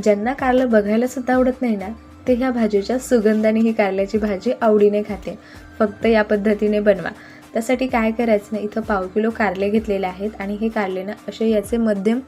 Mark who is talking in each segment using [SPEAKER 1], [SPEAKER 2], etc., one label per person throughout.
[SPEAKER 1] ज्यांना कारलं बघायला सुद्धा आवडत नाही ना, ते ह्या भाजीच्या सुगंधाने ही कारल्याची भाजी आवडीने खाते। फक्त या पद्धतीने बनवा। त्यासाठी काय करायचं ना, इथं पाव किलो कारले घेतलेले आहेत आणि हे कारले ना असे याचे मध्यम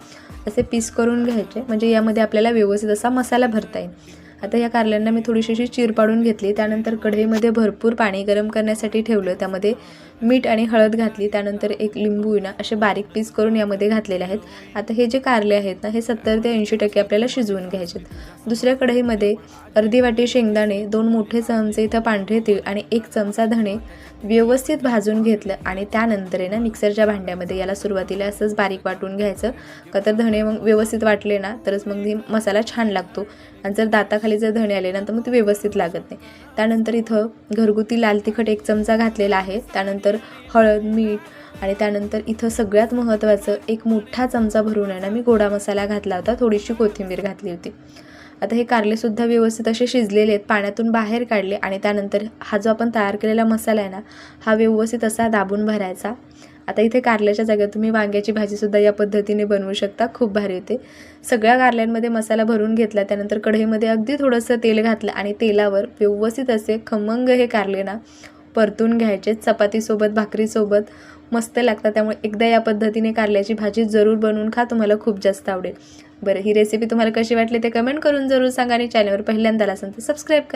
[SPEAKER 1] असे पीस करून घ्यायचे, म्हणजे यामध्ये आपल्याला व्यवस्थित असा मसाला भरता येईल। आता या कारल्यांना मी थोडीशी अशी चीर पाडून घेतली। त्यानंतर कढईमध्ये भरपूर पाणी गरम करण्यासाठी ठेवलं, त्यामध्ये मीठ आणि हळद घातली। त्यानंतर एक लिंबू ना असे बारीक पीस करून यामध्ये घातलेले आहेत। आता हे जे कारले आहेत ना, हे 70 ते 80% आपल्याला शिजवून घ्यायचे। दुसऱ्या कढईमध्ये अर्धी वाटी शेंगदाणे, 2 मोठे चमचे इथं पांढरे तीळ आणि 1 चमचा धणे व्यवस्थित भाजून घेतलं आणि त्यानंतर आहे ना मिक्सरच्या भांड्यामध्ये याला सुरुवातीला असंच बारीक वाटून घ्यायचं। का तर धणे मग व्यवस्थित वाटले ना तरच मग ही मसाला छान लागतो, आणि जर दाताखाली जर धणे आले ना तर मग ते व्यवस्थित लागत नाही। त्यानंतर इथं घरगुती लाल तिखट 1 चमचा घातलेला आहे। त्यानंतर हळद, मीठ आणि त्यानंतर इथं सगळ्यात महत्त्वाचं 1 मोठा चमचा भरून आहे ना मी गोडा मसाला घातला होता, थोडीशी कोथिंबीर घातली होती। आता हे कारलेसुद्धा व्यवस्थित असे शिजलेले आहेत, पाण्यातून बाहेर काढले आणि त्यानंतर हा जो आपण तयार केलेला मसाला आहे ना, हा व्यवस्थित असा दाबून भरायचा। आता इथे कारल्याच्या जागेवर तुम्ही वांग्याची भाजीसुद्धा या पद्धतीने बनवू शकता, खूप भारी होते। सगळ्या कारल्यांमध्ये मसाला भरून घेतला, त्यानंतर कढईमध्ये अगदी थोडंसं तेल घातलं आणि तेलावर व्यवस्थित असे खमंग हे कारले ना परतून घ्यायचे। चपातीसोबत, भाकरीसोबत मस्त लागतात। त्यामुळे एकदा या पद्धतीने कारल्याची भाजी जरूर बनवून खा, तुम्हाला खूप जास्त आवडेल। बरं, ही रेसिपी तुम्हाला कशी वाटली ते कमेंट करून जरूर सांगा आणि चॅनलवर पहिल्यांदा आला असेल तर सबस्क्राईब करा।